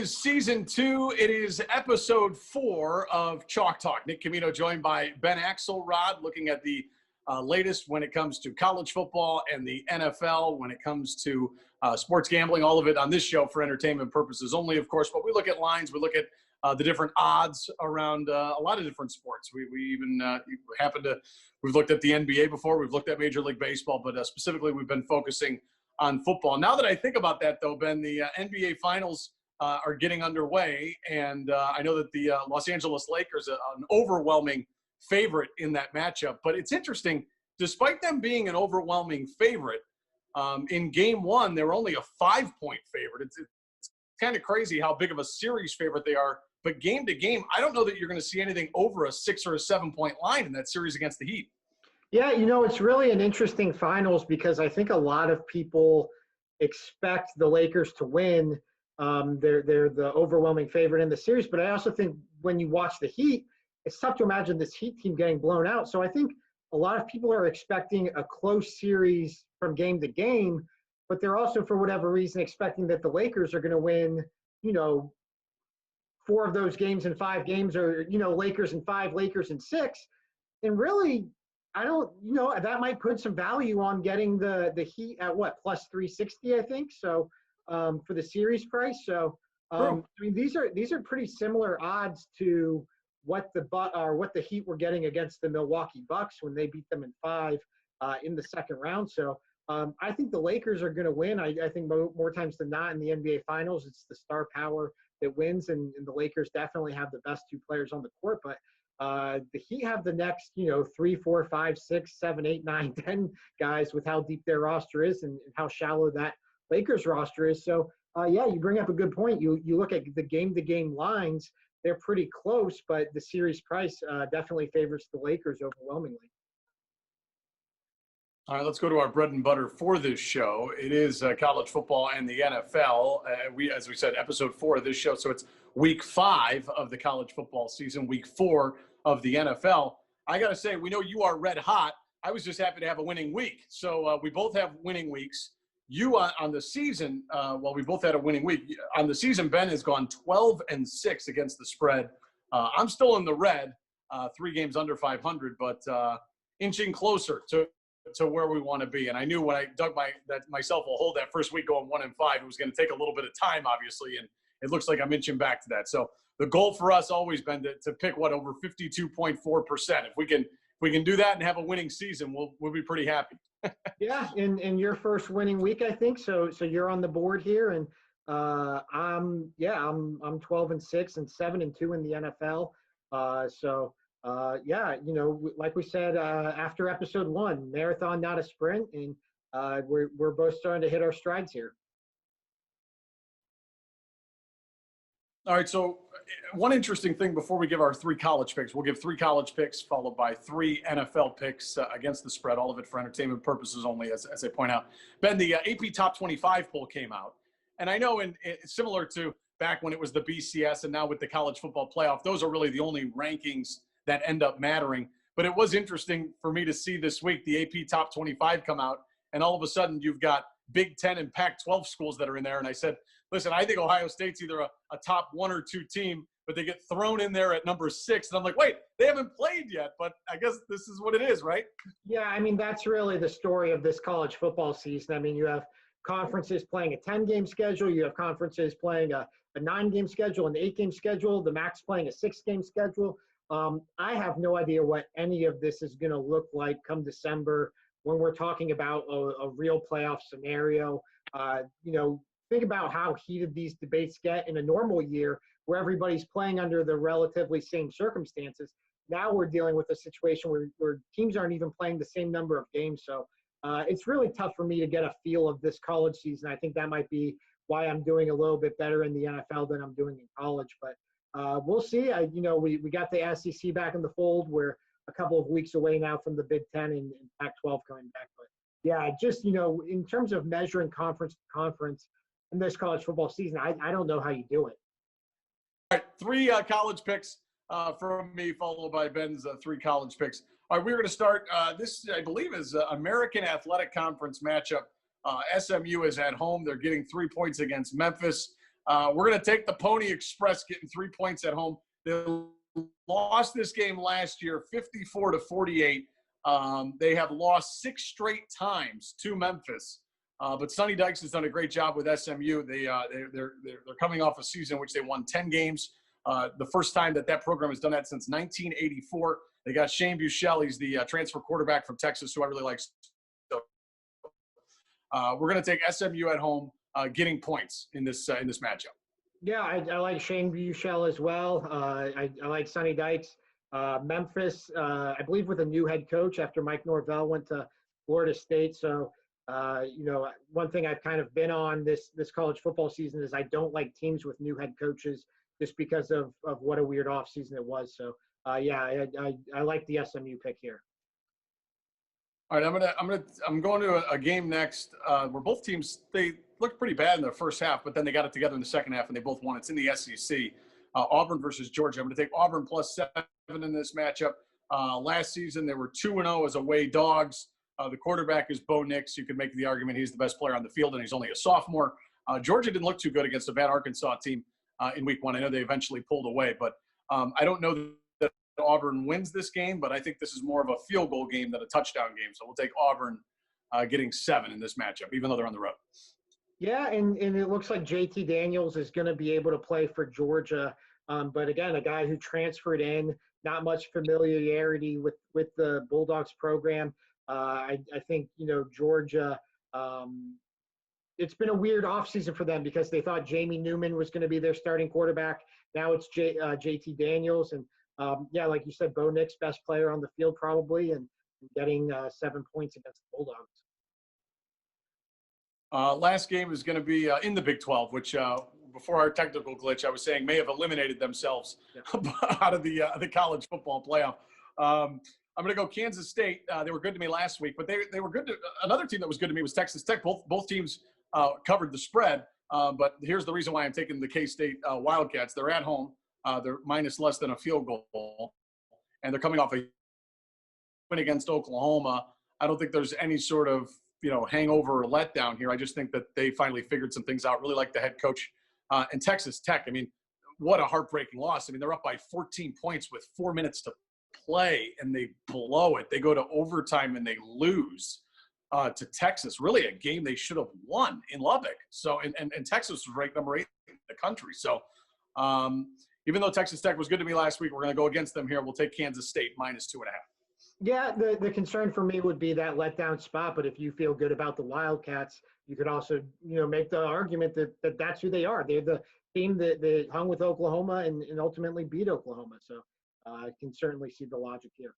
Season 2, it is episode 4 of Chalk Talk. Nick Camino joined by Ben Axelrod, looking at the latest when it comes to college football and the NFL, when it comes to sports gambling, all of it on this show for entertainment purposes only, of course. But we look at lines, we look at the different odds around a lot of different sports. We even we've looked at the NBA before, we've looked at Major League Baseball, but specifically we've been focusing on football. Now that I think about that, though, Ben, the NBA Finals are getting underway, and I know that the Los Angeles Lakers are an overwhelming favorite in that matchup. But it's interesting, despite them being an overwhelming favorite, in Game 1, they were only a 5-point favorite. It's kind of crazy how big of a series favorite they are. But game to game, I don't know that you're going to see anything over a 6 or a 7-point line in that series against the Heat. Yeah, it's really an interesting finals because I think a lot of people expect the Lakers to win. They're the overwhelming favorite in the series, but I also think when you watch the Heat, it's tough to imagine this Heat team getting blown out. So I think a lot of people are expecting a close series from game to game, but they're also, for whatever reason, expecting that the Lakers are going to win, 4 of those games in 5 games, or, Lakers in 5, Lakers in 6. And really, I don't, that might put some value on getting the Heat at plus 360, I think. So, for the series price. So, I mean, these are pretty similar odds to what the Heat were getting against the Milwaukee Bucks when they beat them in 5 in the second round. So, I think the Lakers are going to win. I think more times than not in the NBA Finals, it's the star power that wins, and the Lakers definitely have the best 2 players on the court. But the Heat have the next, 3, 4, 5, 6, 7, 8, 9, 10 guys with how deep their roster is and how shallow that Lakers roster is. So, you bring up a good point. You look at the game-to-game lines, they're pretty close, but the series price definitely favors the Lakers overwhelmingly. All right, let's go to our bread and butter for this show. It is college football and the NFL. As we said, episode 4 of this show, so it's week 5 of the college football season, week 4 of the NFL. I got to say, we know you are red hot. I was just happy to have a winning week. So we both have winning weeks. You on the season, we both had a winning week. On the season, Ben has gone 12-6 against the spread. I'm still in the red, 3 games under 500, but inching closer to where we want to be. And I knew when I dug myself a hole that first week going 1-5, it was going to take a little bit of time, obviously, and it looks like I'm inching back to that. So the goal for us always been to pick over 52.4%. If we can do that and have a winning season, we'll be pretty happy. Yeah, in your first winning week, I think so. So you're on the board here, and I'm 12-6 and 7-2 in the NFL. Like we said after episode 1, marathon, not a sprint, and we're both starting to hit our strides here. All right, so one interesting thing before we give our 3 college picks, we'll give 3 college picks followed by 3 NFL picks against the spread, all of it for entertainment purposes only, as I point out. Ben, the AP Top 25 poll came out, and I know similar to back when it was the BCS and now with the college football playoff, those are really the only rankings that end up mattering. But it was interesting for me to see this week the AP Top 25 come out, and all of a sudden you've got Big Ten and Pac-12 schools that are in there. And I said, listen, I think Ohio State's either a top 1 or 2 team, but they get thrown in there at number 6. And I'm like, wait, they haven't played yet, but I guess this is what it is, right? Yeah, I mean, that's really the story of this college football season. I mean, you have conferences playing a 10-game schedule. You have conferences playing a 9-game schedule, an 8-game schedule, the MAC's playing a 6-game schedule. I have no idea what any of this is going to look like come December when we're talking about a real playoff scenario. Think about how heated these debates get in a normal year where everybody's playing under the relatively same circumstances. Now we're dealing with a situation where teams aren't even playing the same number of games. So it's really tough for me to get a feel of this college season. I think that might be why I'm doing a little bit better in the NFL than I'm doing in college. But we'll see. We got the SEC back in the fold. We're a couple of weeks away now from the Big Ten and Pac-12 coming back. But yeah, just, in terms of measuring conference to conference in this college football season, I don't know how you do it. All right, three college picks from me, followed by Ben's three college picks. All right, we're going to start. This, I believe, is American Athletic Conference matchup. SMU is at home. They're getting 3 points against Memphis. We're going to take the Pony Express, getting 3 points at home. They lost this game last year, 54-48. They have lost 6 straight times to Memphis. But Sonny Dykes has done a great job with SMU. They're coming off a season in which they won 10 games. The first time that program has done that since 1984. They got Shane Buechele. He's the transfer quarterback from Texas, who I really like. So, we're going to take SMU at home, getting points in this matchup. Yeah, I like Shane Buechele as well. I like Sonny Dykes. Memphis, I believe, with a new head coach after Mike Norvell went to Florida State. So, one thing I've kind of been on this college football season is I don't like teams with new head coaches just because of what a weird offseason it was. So, I like the SMU pick here. All right, I'm going to a game next where both teams, they looked pretty bad in the first half, but then they got it together in the second half and they both won. It's in the SEC. Auburn versus Georgia. I'm going to take Auburn +7 in this matchup. Last season they were 2-0 as away dogs. The quarterback is Bo Nix. You could make the argument he's the best player on the field, and he's only a sophomore. Georgia didn't look too good against a bad Arkansas team in week 1. I know they eventually pulled away, but I don't know that Auburn wins this game, but I think this is more of a field goal game than a touchdown game. So we'll take Auburn getting 7 in this matchup, even though they're on the road. Yeah, and it looks like JT Daniels is going to be able to play for Georgia. But again, a guy who transferred in, not much familiarity with the Bulldogs program. I think, Georgia, it's been a weird offseason for them because they thought Jamie Newman was going to be their starting quarterback. Now it's JT Daniels. And, like you said, Bo Nix, best player on the field probably, and getting 7 points against the Bulldogs. Last game is going to be in the Big 12, which before our technical glitch, I was saying may have eliminated themselves out of the college football playoff. I'm going to go Kansas State. They were good to me last week, but they were good to another team that was good to me was Texas Tech. Both teams covered the spread, but here's the reason why I'm taking the K-State Wildcats. They're at home. They're minus less than a field goal, and they're coming off a win against Oklahoma. I don't think there's any sort of hangover or letdown here. I just think that they finally figured some things out. Really like the head coach. And Texas Tech, I mean, what a heartbreaking loss. I mean, they're up by 14 points with 4 minutes to play, and they blow it. They go to overtime, and they lose to Texas. Really a game they should have won in Lubbock. So, and Texas was ranked number 8 in the country. So, even though Texas Tech was good to me last week, we're going to go against them here. We'll take Kansas State minus 2.5. Yeah, the concern for me would be that letdown spot. But if you feel good about the Wildcats, you could also, make the argument that that's who they are. They're the team that hung with Oklahoma and ultimately beat Oklahoma. So I can certainly see the logic here.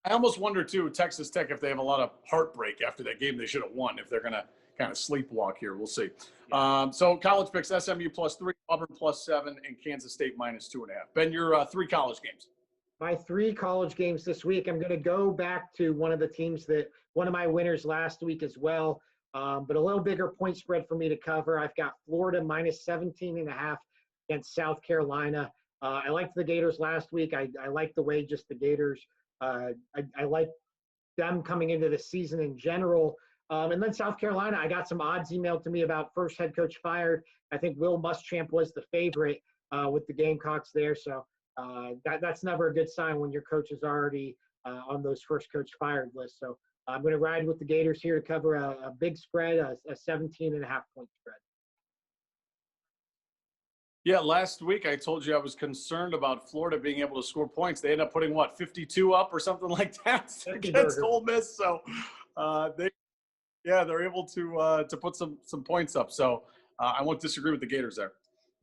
I almost wonder, too, Texas Tech, if they have a lot of heartbreak after that game they should have won, if they're going to kind of sleepwalk here. We'll see. Yeah. So college picks, SMU +3, Auburn +7, and Kansas State minus 2.5. Ben, your 3 college games. My 3 college games this week, I'm going to go back to one of the teams one of my winners last week as well, but a little bigger point spread for me to cover. I've got Florida minus 17.5 against South Carolina. I liked the Gators last week. I like the way just the Gators, I like them coming into the season in general. And then South Carolina, I got some odds emailed to me about first head coach fired. I think Will Muschamp was the favorite with the Gamecocks there. So that's never a good sign when your coach is already on those first coach fired lists. So I'm going to ride with the Gators here to cover a big spread, a 17.5 point spread. Yeah, last week I told you I was concerned about Florida being able to score points. They ended up putting, 52 up or something like that against Ole Miss. So they're able to put some points up. So I won't disagree with the Gators there.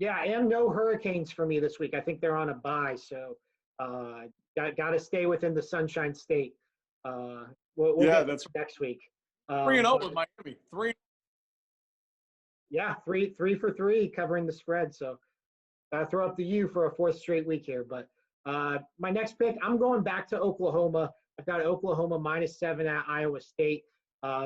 Yeah, and no Hurricanes for me this week. I think they're on a bye, so got to stay within the Sunshine State. We'll get that's next week. 3-0 with Miami. 3. Yeah, three for three covering the spread. So throw up the U for a fourth straight week here. But my next pick, I'm going back to Oklahoma. I've got Oklahoma -7 at Iowa State.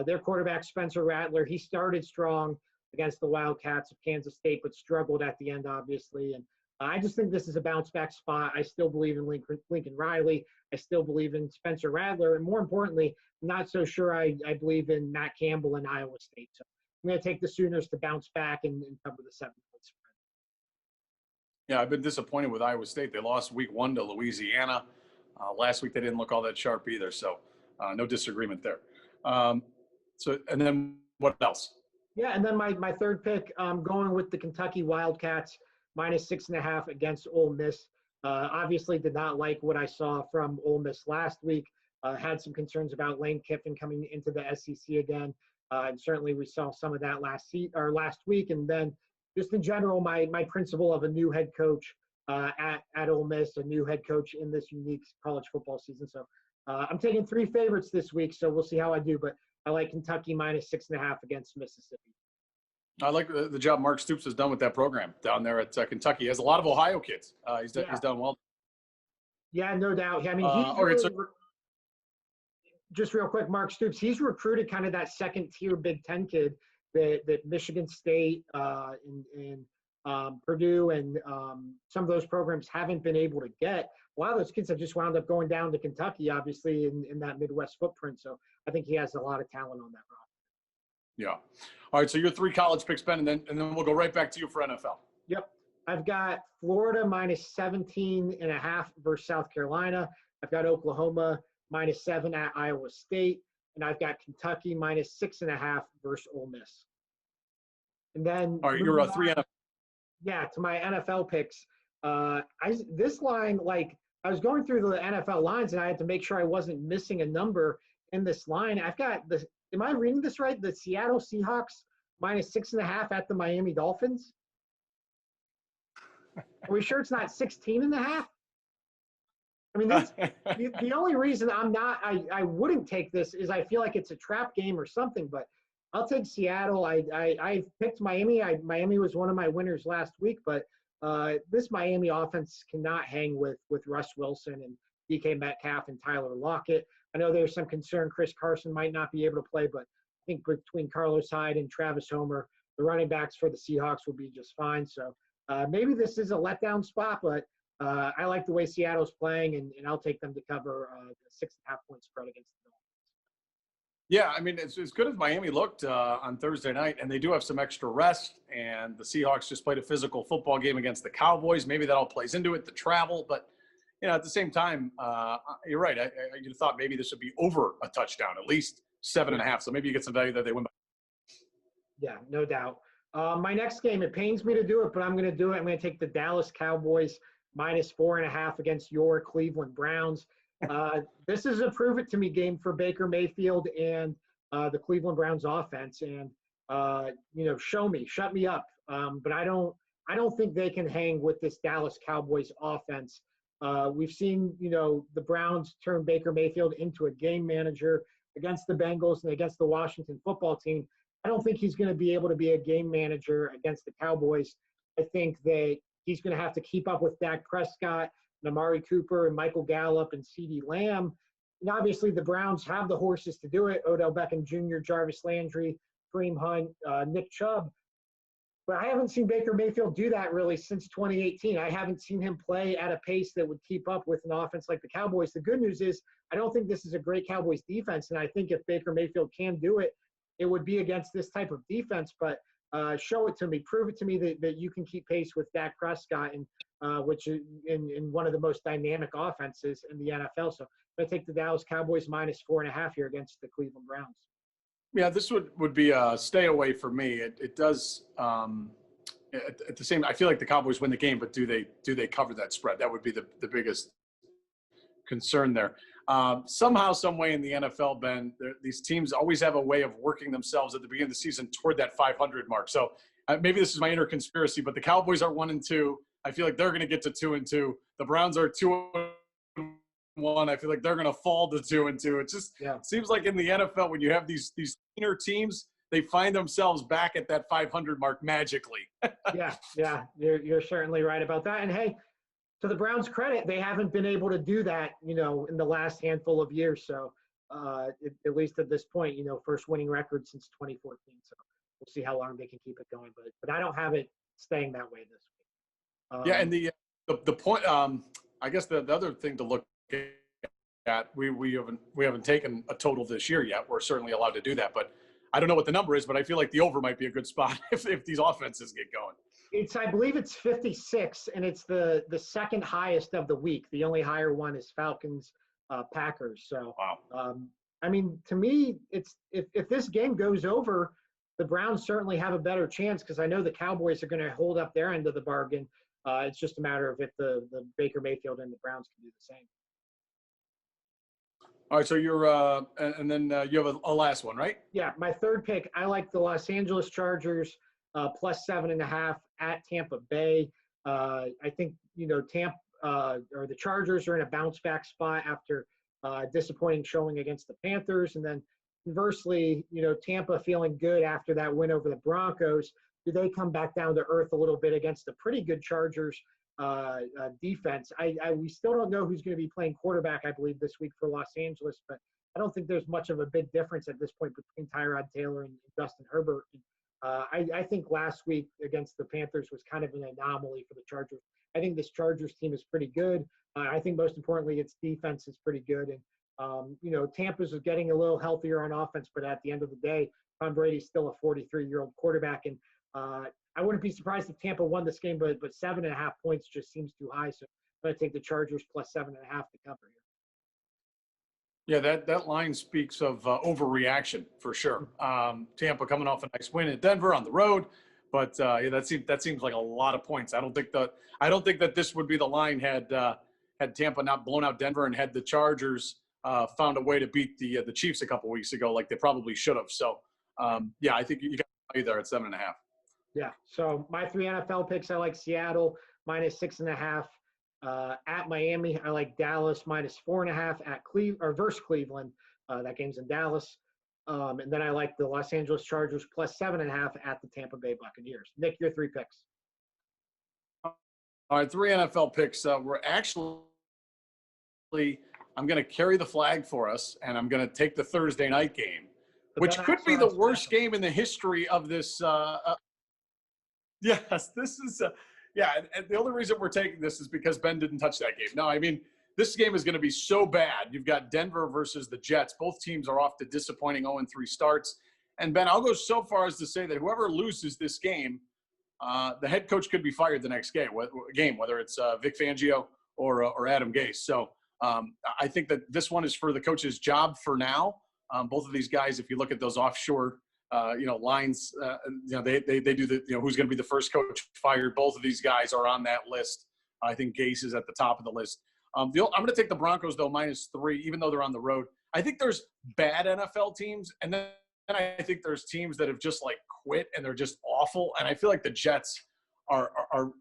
Their quarterback, Spencer Rattler, he started strong against the Wildcats of Kansas State, but struggled at the end, obviously. And I just think this is a bounce back spot. I still believe in Lincoln Riley. I still believe in Spencer Rattler. And more importantly, I'm not so sure I believe in Matt Campbell in Iowa State. So I'm going to take the Sooners to bounce back and cover the 7-point spread. Yeah, I've been disappointed with Iowa State. They lost week 1 to Louisiana. Last week they didn't look all that sharp either, so no disagreement there. And then what else? Yeah, and then my third pick, I'm going with the Kentucky Wildcats -6.5 against Ole Miss. Obviously did not like what I saw from Ole Miss last week. Had some concerns about Lane Kiffin coming into the SEC again. And certainly we saw some of that last week. And then just in general, my principle of a new head coach at Ole Miss, a new head coach in this unique college football season. So I'm taking 3 favorites this week, so we'll see how I do. But I like Kentucky -6.5 against Mississippi. I like the job Mark Stoops has done with that program down there at Kentucky. He has a lot of Ohio kids. He's done well. Yeah, no doubt. I mean, just real quick, Mark Stoops, he's recruited kind of that second-tier Big Ten kid that Michigan State and Purdue and some of those programs haven't been able to get. A lot of those kids have just wound up going down to Kentucky, obviously, in that Midwest footprint. So I think he has a lot of talent on that roster. Yeah. All right, so your 3 college picks, Ben, and then we'll go right back to you for NFL. Yep. I've got Florida -17.5 versus South Carolina. I've got Oklahoma -7 at Iowa State. And I've got Kentucky -6.5 versus Ole Miss. And then all right, you're 3 NFL. Yeah, to my NFL picks. This line, like, I was going through the NFL lines, and I had to make sure I wasn't missing a number in this line. I've got the. Am I reading this right? The Seattle Seahawks -6.5 at the Miami Dolphins. Are we sure it's not 16.5? I mean, that's, the only reason I wouldn't take this is I feel like it's a trap game or something, but I'll take Seattle. I picked Miami. Miami was one of my winners last week, but this Miami offense cannot hang with Russ Wilson and DK Metcalf and Tyler Lockett. I know there's some concern Chris Carson might not be able to play, but I think between Carlos Hyde and Travis Homer, the running backs for the Seahawks will be just fine. So maybe this is a letdown spot, but I like the way Seattle's playing, and I'll take them to cover the 6.5-point spread against the Dolphins. Yeah, I mean, it's as good as Miami looked on Thursday night, and they do have some extra rest, and the Seahawks just played a physical football game against the Cowboys. Maybe that all plays into it, the travel, but at the same time, you're right. I thought maybe this would be over a touchdown, at least 7.5. So maybe you get some value that they win by. Yeah, no doubt. My next game, it pains me to do it, but I'm going to do it. I'm going to take the Dallas Cowboys -4.5 against your Cleveland Browns. This is a prove it to me game for Baker Mayfield and the Cleveland Browns offense. And shut me up. But I don't think they can hang with this Dallas Cowboys offense. We've seen, the Browns turn Baker Mayfield into a game manager against the Bengals and against the Washington football team. I don't think he's going to be able to be a game manager against the Cowboys. I think that he's going to have to keep up with Dak Prescott, and Amari Cooper, and Michael Gallup, and CeeDee Lamb. And obviously the Browns have the horses to do it. Odell Beckham Jr., Jarvis Landry, Kareem Hunt, Nick Chubb. But I haven't seen Baker Mayfield do that really since 2018. I haven't seen him play at a pace that would keep up with an offense like the Cowboys. The good news is I don't think this is a great Cowboys defense, and I think if Baker Mayfield can do it, it would be against this type of defense. But show it to me. Prove it to me that you can keep pace with Dak Prescott, and which is in one of the most dynamic offenses in the NFL. So I'm going to take the Dallas Cowboys -4.5 here against the Cleveland Browns. Yeah, this would be a stay away for me. It does at the same. I feel like the Cowboys win the game, but do they cover that spread? That would be the biggest concern there. Somehow, some way in the NFL, Ben, these teams always have a way of working themselves at the beginning of the season toward that 500 mark. So maybe this is my inner conspiracy, but the Cowboys are 1-2. I feel like they're going to get to 2-2. The Browns are 2-1. I feel like they're going to fall to 2-2. It just seems like in the NFL, when you have these senior teams, they find themselves back at that 500 mark magically. Yeah, you're certainly right about that. And hey, to the Browns' credit, they haven't been able to do that, in the last handful of years. So at least at this point, first winning record since 2014. So we'll see how long they can keep it going. But I don't have it staying that way this week. Yeah, and the point, I guess the other thing to look at, we haven't taken a total this year yet. We're certainly allowed to do that, but I don't know what the number is, but I feel like the over might be a good spot if these offenses get going. I believe it's 56, and it's the second highest of the week. The only higher one is Falcons, Packers. So, wow. I mean, to me, it's if this game goes over, the Browns certainly have a better chance because I know the Cowboys are going to hold up their end of the bargain. It's just a matter of if the Baker Mayfield and the Browns can do the same. All right, so you're and then you have a last one, right? Yeah, my third pick, I like the Los Angeles Chargers plus 7.5 at Tampa Bay. I think Tampa or the Chargers are in a bounce back spot after disappointing showing against the Panthers, and then conversely, Tampa feeling good after that win over the Broncos. Do they come back down to earth a little bit against a pretty good Chargers defense? We still don't know who's going to be playing quarterback, I believe, this week for Los Angeles, but I don't think there's much of a big difference at this point between Tyrod Taylor and Justin Herbert. I think last week against the Panthers was kind of an anomaly for the Chargers. I think this Chargers team is pretty good. I think most importantly, its defense is pretty good. And, Tampa's getting a little healthier on offense, but at the end of the day, Tom Brady's still a 43-year-old quarterback. And I wouldn't be surprised if Tampa won this game, but 7.5 points just seems too high. So I'm going to take the Chargers plus 7.5 to cover Yeah, here. that line speaks of overreaction for sure. Tampa coming off a nice win at Denver on the road, but yeah, that seems like a lot of points. I don't think that this would be the line had Tampa not blown out Denver and had the Chargers found a way to beat the Chiefs a couple weeks ago, like they probably should have. So yeah, I think you got value there at 7.5. Yeah. So my 3 NFL picks, I like Seattle minus 6.5. At Miami, I like Dallas minus 4.5 at versus Cleveland. That game's in Dallas. And then I like the Los Angeles Chargers plus 7.5 at the Tampa Bay Buccaneers. Nick, your 3 picks. All right, 3 NFL picks. We're actually, I'm going to carry the flag for us, and I'm going to take the Thursday night game, which could be the worst game in the history of this. Yes, this is yeah, and the only reason we're taking this is because Ben didn't touch that game. No, I mean, this game is going to be so bad. You've got Denver versus the Jets. Both teams are off to disappointing 0-3 starts. And, Ben, I'll go so far as to say that whoever loses this game, the head coach could be fired the next game, whether it's Vic Fangio or Adam Gase. So I think that this one is for the coach's job for now. Both of these guys, if you look at those offshore lines, they do the, who's going to be the first coach fired. Both of these guys are on that list. I think Gase is at the top of the list. I'm going to take the Broncos, though, -3, even though they're on the road. I think there's bad NFL teams, and then I think there's teams that have just, quit, and they're just awful. And I feel like the Jets are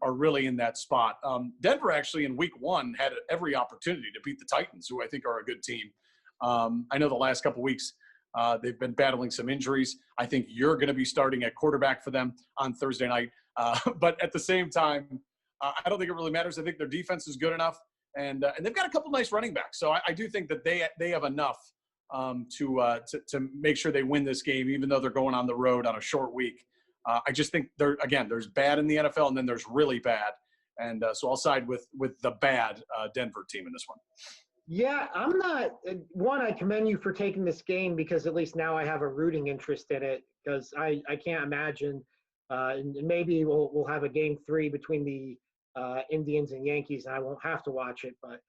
really in that spot. Denver actually in week 1 had every opportunity to beat the Titans, who I think are a good team. I know the last couple weeks they've been battling some injuries. I think you're going to be starting at quarterback for them on Thursday night. But at the same time, I don't think it really matters. I think their defense is good enough, and they've got a couple nice running backs. So I do think that they have enough to make sure they win this game, even though they're going on the road on a short week. I just think there's bad in the NFL, and then there's really bad. And so I'll side with the bad Denver team in this one. Yeah, I'm not – one, I commend you for taking this game because at least now I have a rooting interest in it because I can't imagine and maybe we'll have a game 3 between the Indians and Yankees, and I won't have to watch it. But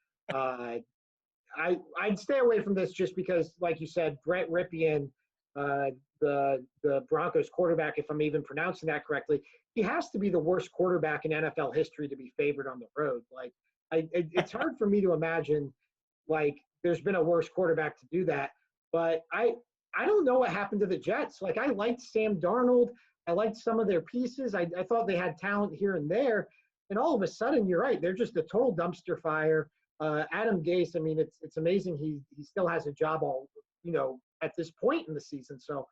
I'd stay away from this just because, like you said, Brett Rypien, the Broncos quarterback, if I'm even pronouncing that correctly, he has to be the worst quarterback in NFL history to be favored on the road. It's hard for me to imagine – there's been a worse quarterback to do that. But I don't know what happened to the Jets. I liked Sam Darnold. I liked some of their pieces. I thought they had talent here and there. And all of a sudden, you're right, they're just a total dumpster fire. Adam Gase, I mean, it's amazing he still has a job at this point in the season. So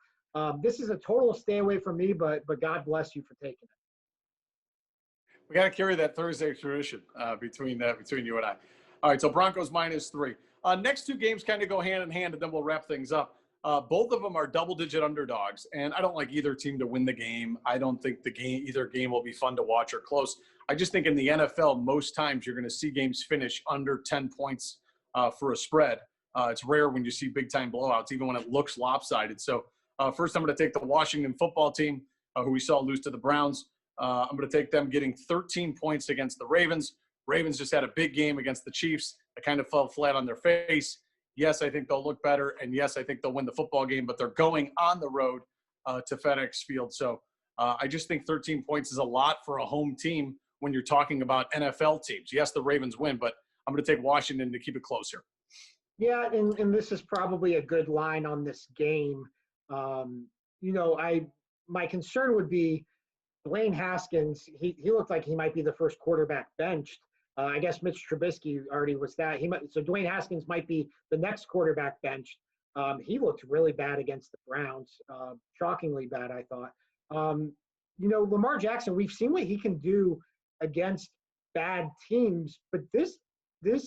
This is a total stay away from me, but God bless you for taking it. We got to carry that Thursday tradition between you and I. All right, so Broncos -3. Next two games kind of go hand in hand, and then we'll wrap things up. Both of them are double-digit underdogs, and I don't like either team to win the game. I don't think either game will be fun to watch or close. I just think in the NFL, most times you're going to see games finish under 10 points for a spread. It's rare when you see big-time blowouts, even when it looks lopsided. So first I'm going to take the Washington football team, who we saw lose to the Browns. I'm going to take them getting 13 points against the Ravens. Ravens just had a big game against the Chiefs. They kind of fell flat on their face. Yes, I think they'll look better, and yes, I think they'll win the football game, but they're going on the road to FedEx Field. So I just think 13 points is a lot for a home team when you're talking about NFL teams. Yes, the Ravens win, but I'm going to take Washington to keep it close here. Yeah, and this is probably a good line on this game. My concern would be Dwayne Haskins. He looked like he might be the first quarterback benched. I guess Mitch Trubisky already was that. So Dwayne Haskins might be the next quarterback benched. He looked really bad against the Browns, shockingly bad, I thought. Lamar Jackson, we've seen what he can do against bad teams, but this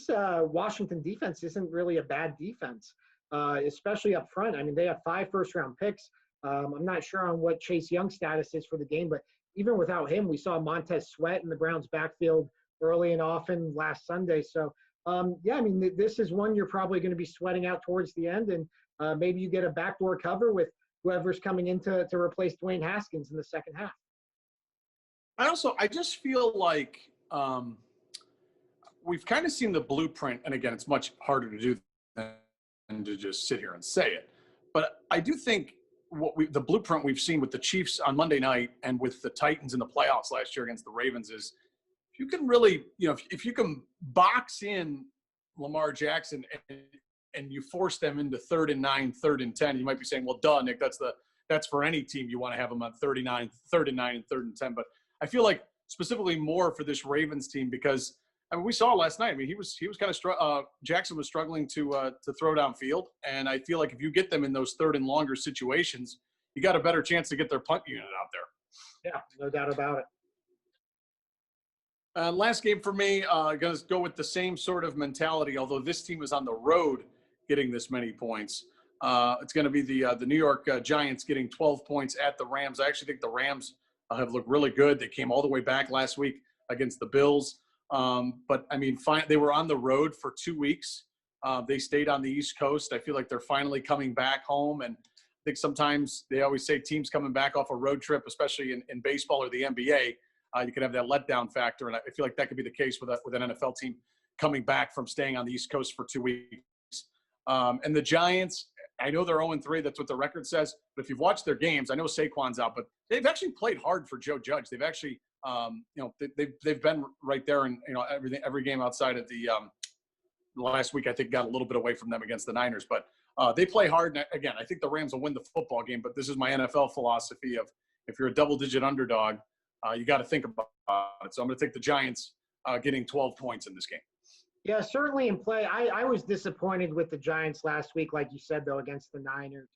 Washington defense isn't really a bad defense, especially up front. I mean, they have 5 first-round picks. I'm not sure on what Chase Young's status is for the game, but even without him, we saw Montez Sweat in the Browns' backfield early and often last Sunday. So, this is one you're probably going to be sweating out towards the end, and maybe you get a backdoor cover with whoever's coming in to replace Dwayne Haskins in the second half. I just feel like we've kind of seen the blueprint, and again, it's much harder to do than to just sit here and say it. But I do think the blueprint we've seen with the Chiefs on Monday night and with the Titans in the playoffs last year against the Ravens is if you can really, if you can box in Lamar Jackson and you force them into 3rd and 9, 3rd and 10, you might be saying, well, duh, Nick, that's for any team. You want to have them on 3rd and 9 and 3rd and 10. But I feel like specifically more for this Ravens team because we saw last night. I mean, he was kind of Jackson was struggling to throw downfield, and I feel like if you get them in those 3rd and longer situations, you got a better chance to get their punt unit out there. Yeah, no doubt about it. Last game for me, going to go with the same sort of mentality. Although this team is on the road getting this many points, it's going to be the New York Giants getting 12 points at the Rams. I actually think the Rams have looked really good. They came all the way back last week against the Bills. But I mean, they were on the road for 2 weeks. They stayed on the East Coast. I feel like they're finally coming back home. And I think sometimes they always say teams coming back off a road trip, especially in baseball or the NBA, you can have that letdown factor. And I feel like that could be the case with an NFL team coming back from staying on the East Coast for 2 weeks. And the Giants, I know they're 0-3. That's what the record says. But if you've watched their games, I know Saquon's out, but they've actually played hard for Joe Judge. They've actually they've been right there, and every game outside of the last week I think got a little bit away from them against the Niners, but they play hard. And again, I think the Rams will win the football game. But this is my NFL philosophy of if you're a double-digit underdog, you got to think about it. So I'm going to take the Giants getting 12 points in this game. Yeah, certainly in play. I was disappointed with the Giants last week, like you said, though, against the Niners,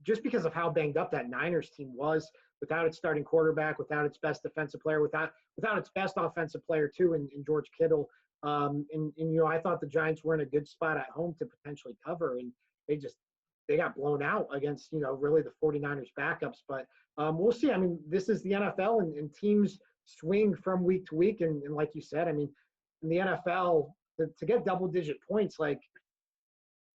just because of how banged up that Niners team was. Without its starting quarterback, without its best defensive player, without its best offensive player too, in George Kittle. I thought the Giants were in a good spot at home to potentially cover, and they got blown out against really the 49ers backups. But we'll see. I mean, this is the NFL, and teams swing from week to week, and like you said, I mean, in the NFL to get double-digit points, like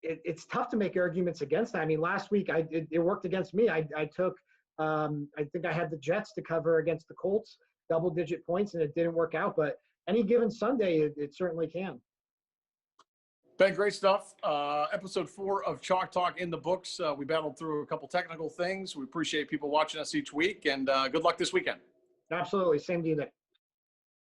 it's tough to make arguments against that. I mean, last week it worked against me. I took. I think I had the Jets to cover against the Colts, double-digit points, and it didn't work out. But any given Sunday, it certainly can. Ben, great stuff. Episode 4 of Chalk Talk in the books. We battled through a couple technical things. We appreciate people watching us each week, and good luck this weekend. Absolutely. Same to you, Nick.